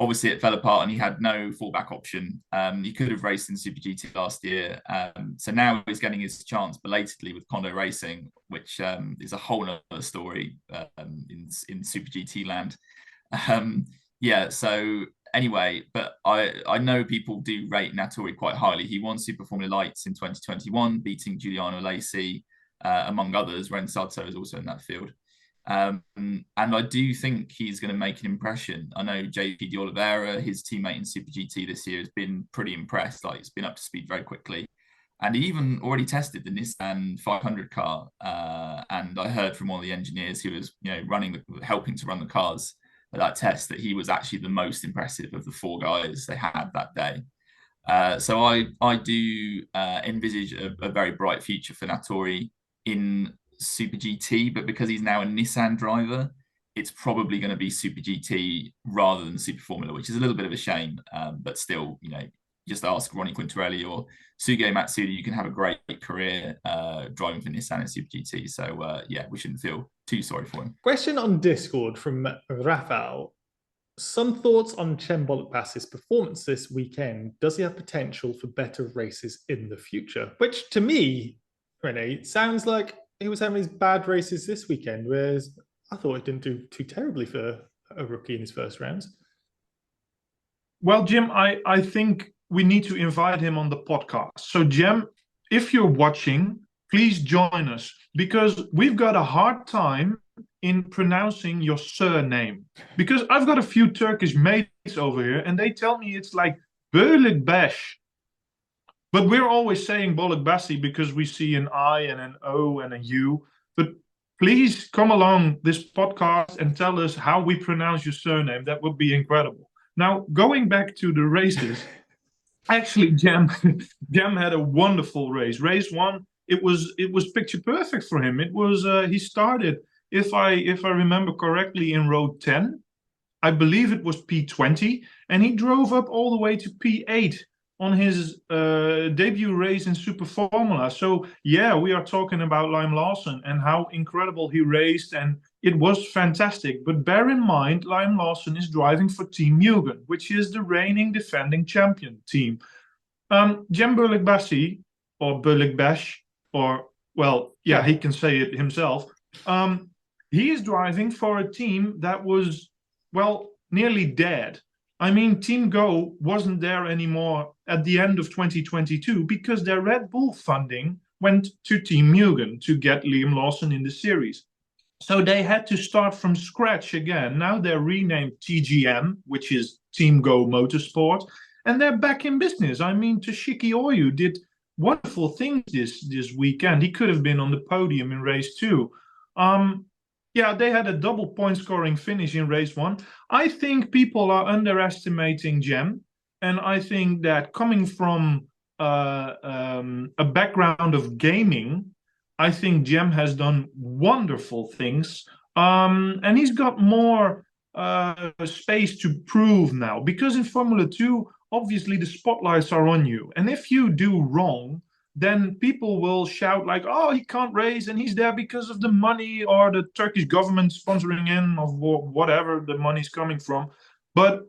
Obviously, it fell apart, and he had no fallback option. He could have raced in Super GT last year, so now he's getting his chance belatedly with Kondo Racing, which is a whole other story in Super GT land. Yeah, so anyway, but I know people do rate Nattori quite highly. He won Super Formula Lights in 2021, beating Giuliano Lacey, among others. Ren Sato is also in that field. And I do think he's going to make an impression. I know JP de Oliveira, his teammate in Super GT this year, has been pretty impressed. Like, he's been up to speed very quickly. And he even already tested the Nissan 500 car. And I heard from one of the engineers who was, helping to run the cars at that test, that he was actually the most impressive of the 4 guys they had that day. So I do envisage a very bright future for Nattori in Super GT, but because he's now a Nissan driver, it's probably going to be Super GT rather than Super Formula, which is a little bit of a shame. But still, just ask Ronnie Quintarelli or Suge Matsuda. You can have a great career driving for Nissan in Super GT. So yeah, we shouldn't feel too sorry for him. Question on Discord from Rafael. Some thoughts on Cem Bölükbaşı's performance this weekend. Does he have potential for better races in the future? Which to me, René, sounds like he was having his bad races this weekend, whereas I thought he didn't do too terribly for a rookie in his first rounds. Well, Jim, I think we need to invite him on the podcast. So, Jim, if you're watching, please join us, because we've got a hard time in pronouncing your surname. Because I've got a few Turkish mates over here, and they tell me it's like Bölükbaşı. But we're always saying Bölükbaşı because we see an I and an O and a U. But please come along this podcast and tell us how we pronounce your surname. That would be incredible. Now, going back to the races, actually, Cem had a wonderful race. Race 1, it was picture perfect for him. It was he started, if I remember correctly, in row 10. I believe it was P20, and he drove up all the way to P8 on his debut race in Super Formula. So yeah, we are talking about Liam Lawson and how incredible he raced, and it was fantastic. But bear in mind, Liam Lawson is driving for Team Mugen, which is the reigning defending champion team. Cem Bölükbaşı, or Bölükbaşı, or, well, yeah, he can say it himself. He is driving for a team that was, well, nearly dead. I mean, Team Go wasn't there anymore at the end of 2022 because their Red Bull funding went to Team Mugen to get Liam Lawson in the series. So they had to start from scratch again. Now they're renamed TGM, which is Team Go Motorsport, and they're back in business. I mean, Toshiki Oyu did wonderful things this weekend. He could have been on the podium in race 2. Yeah, they had a double point scoring finish in race 1. I think people are underestimating Cem, and I think that coming from a background of gaming, I think Cem has done wonderful things, and he's got more space to prove now, because in Formula 2, obviously the spotlights are on you, and if you do wrong, then people will shout like, oh, he can't race and he's there because of the money or the Turkish government sponsoring him or whatever the money's coming from. But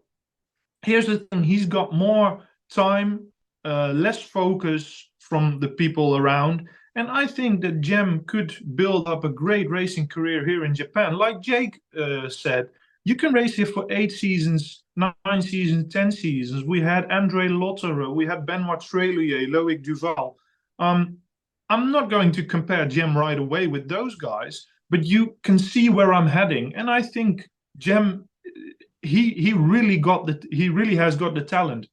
here's the thing, he's got more time, less focus from the people around. And I think that Cem could build up a great racing career here in Japan. Like Jake said, you can race here for 8 seasons, 9 seasons, 10 seasons. We had André Lotterer, we had Benoit Treluyer, Loic Duval. I'm not going to compare Cem right away with those guys, but you can see where I'm heading. And I think Cem, he really has got the talent.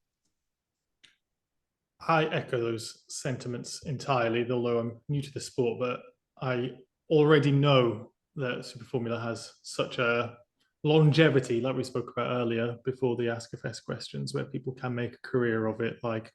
I echo those sentiments entirely, although I'm new to the sport, but I already know that Super Formula has such a longevity, like we spoke about earlier before the AskFS questions, where people can make a career of it, like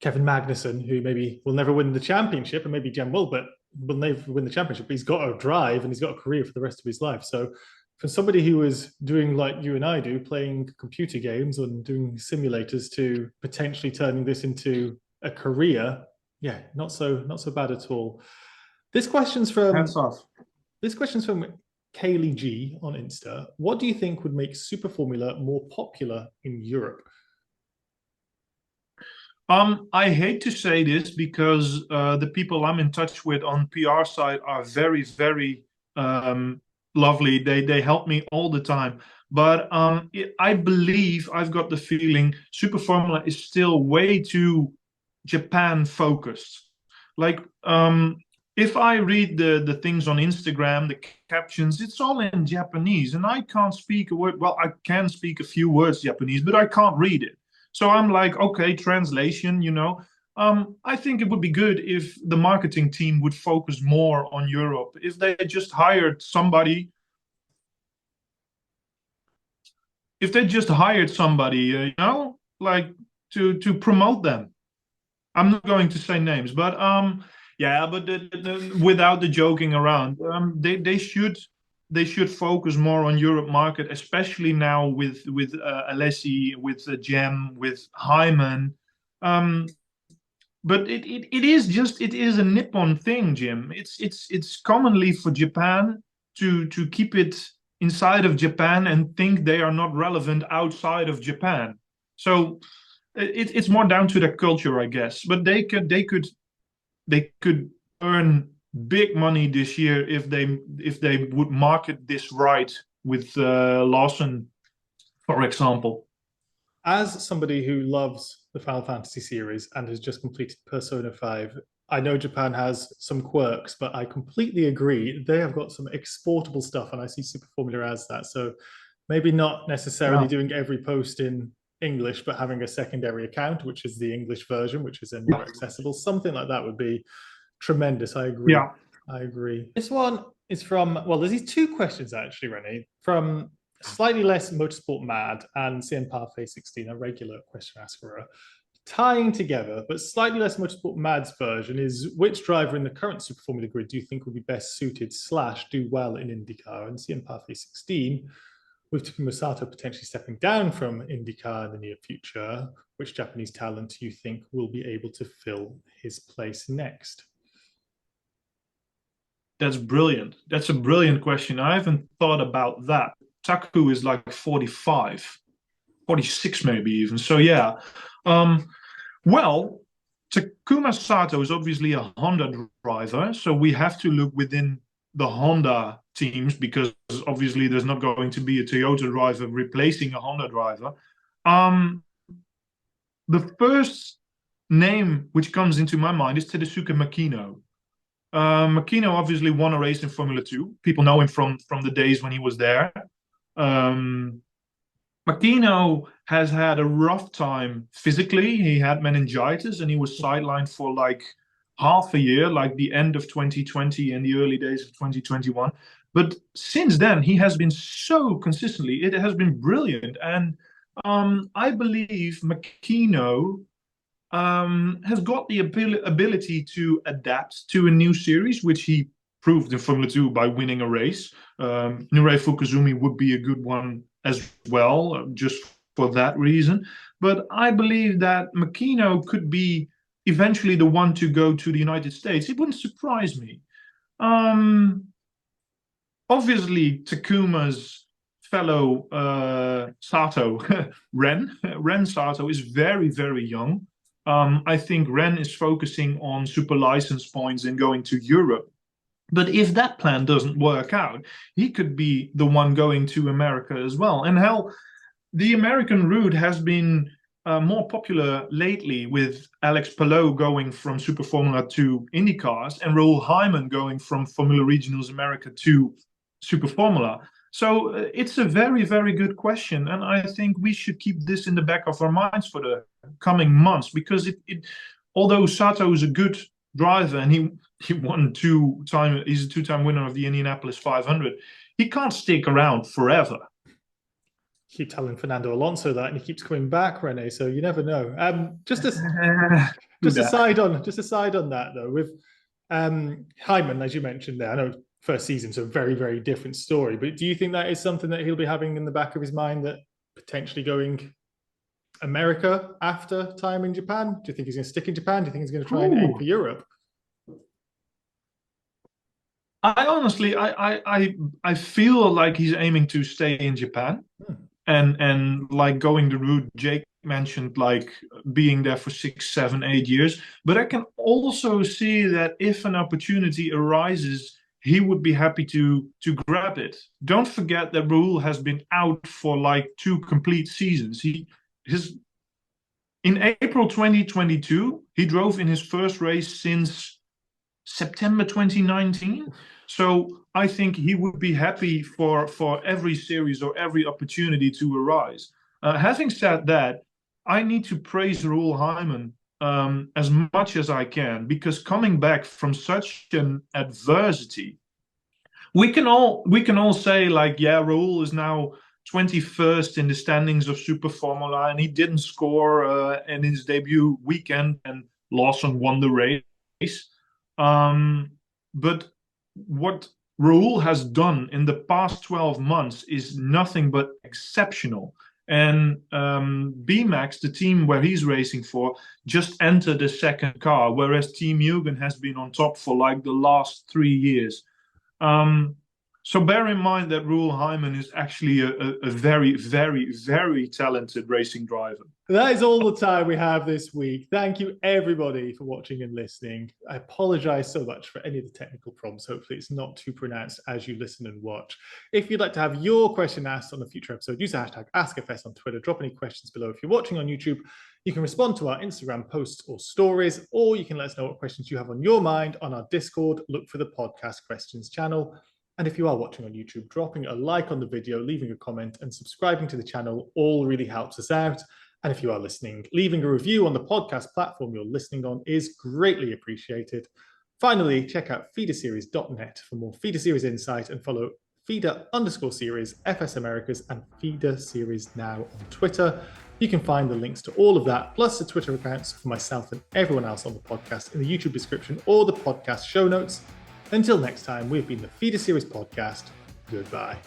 Kevin Magnussen, who maybe will never win the championship, and maybe Cem will, but will never win the championship. But he's got a drive and he's got a career for the rest of his life. So for somebody who was doing like you and I do, playing computer games and doing simulators, to potentially turning this into a career, yeah, not so bad at all. This question's from Hands off. This question's from Kaylee G on Insta. What do you think would make Super Formula more popular in Europe? I hate to say this because the people I'm in touch with on PR side are very, very lovely. They help me all the time. But I believe, I've got the feeling, Super Formula is still way too Japan focused. Like, if I read the things on Instagram, the captions, it's all in Japanese, and I can't speak a word. Well, I can speak a few words Japanese, but I can't read it. So I'm like, okay, translation, you know. I think it would be good if the marketing team would focus more on Europe. If they just hired somebody, you know, like to promote them. I'm not going to say names, but yeah, but without the joking around, they should focus more on Europe market, especially now with Alessi, with Cem, with Hyman. But it is a Nippon thing, Jim. It's commonly for Japan to keep it inside of Japan and think they are not relevant outside of Japan. So it's more down to their culture, I guess. But they could earn big money this year if they would market this right with Lawson, for example. As somebody who loves the Final Fantasy series and has just completed Persona 5, I know Japan has some quirks, but I completely agree. They have got some exportable stuff, and I see Super Formula as that. So maybe not necessarily doing every post in English, but having a secondary account, which is the English version, which is then more accessible. Something like that would be tremendous. I agree. Yeah. I agree. This one is from, well, there's these two questions actually, René, from Slightly Less Motorsport Mad and CM Parfait 16, a regular question asker, tying together, but Slightly Less Motorsport Mad's version is, which driver in the current Super Formula grid do you think would be best suited / do well in IndyCar? And CM Parfait 16, with Takuma Sato potentially stepping down from IndyCar in the near future, which Japanese talent do you think will be able to fill his place next? That's brilliant. That's a brilliant question. I haven't thought about that. Taku is like 45, 46 maybe even. So yeah. Well, Takuma Sato is obviously a Honda driver, so we have to look within the Honda teams because obviously there's not going to be a Toyota driver replacing a Honda driver. The first name which comes into my mind is Tedasuke Makino. Makino obviously won a race in Formula 2. People know him from the days when he was there. Makino has had a rough time physically. He had meningitis and he was sidelined for like half a year, like the end of 2020 and the early days of 2021. But since then, he has been so consistently. It has been brilliant. And I believe Makino has got the ability to adapt to a new series, which he proved in Formula 2 by winning a race. Nurei Fukuzumi would be a good one as well, just for that reason. But I believe that Makino could be eventually the one to go to the United States. It wouldn't surprise me. Obviously, Takuma's fellow Sato, Ren Sato, is very, very young. I think Ren is focusing on super license points and going to Europe. But if that plan doesn't work out, he could be the one going to America as well. And hell, the American route has been more popular lately, with Alex Palou going from Super Formula to IndyCars and Raoul Hyman going from Formula Regionals America to Super Formula. So it's a very, very good question. And I think we should keep this in the back of our minds for the coming months, because although Sato is a good driver and he won he's a two-time winner of the Indianapolis 500, he can't stick around forever. Keep telling Fernando Alonso that, and he keeps coming back, René. So you never know. Just aside on that though, with Hyman, as you mentioned there, I know first season, so very, very different story. But do you think that is something that he'll be having in the back of his mind, that potentially going America after time in Japan? Do you think he's going to stick in Japan? Do you think he's going to try and aim for Europe? I honestly, I feel like he's aiming to stay in Japan, and like going the route Jake mentioned, like being there for 6, 7, 8 years. But I can also see that if an opportunity arises, he would be happy to grab it. Don't forget that Raul has been out for like 2 complete seasons. In April 2022, he drove in his first race since September 2019. So I think he would be happy for every series or every opportunity to arise. Having said that, I need to praise Raul Hyman as much as I can, because coming back from such an adversity, we can all say like, yeah, Raul is now 21st in the standings of Super Formula, and he didn't score in his debut weekend, and Lawson won the race. But what Raul has done in the past 12 months is nothing but exceptional. And BMAX, the team where he's racing for, just entered the second car, whereas Team Mugen has been on top for like the last 3 years. So bear in mind that Raul Hyman is actually a very, very, very talented racing driver. That is all the time we have this week. Thank you, everybody, for watching and listening. I apologize so much for any of the technical problems. Hopefully it's not too pronounced as you listen and watch. If you'd like to have your question asked on a future episode, use the hashtag AskFS on Twitter. Drop any questions below. If you're watching on YouTube, you can respond to our Instagram posts or stories, or you can let us know what questions you have on your mind on our Discord. Look for the Podcast Questions channel. And if you are watching on YouTube, dropping a like on the video, leaving a comment, and subscribing to the channel all really helps us out. And if you are listening, leaving a review on the podcast platform you're listening on is greatly appreciated. Finally, check out feederseries.net for more Feeder Series insight, and follow Feeder_series, FS Americas, and Feeder Series Now on Twitter. You can find the links to all of that, plus the Twitter accounts for myself and everyone else on the podcast, in the YouTube description or the podcast show notes. Until next time, we've been the Feeder Series Podcast. Goodbye.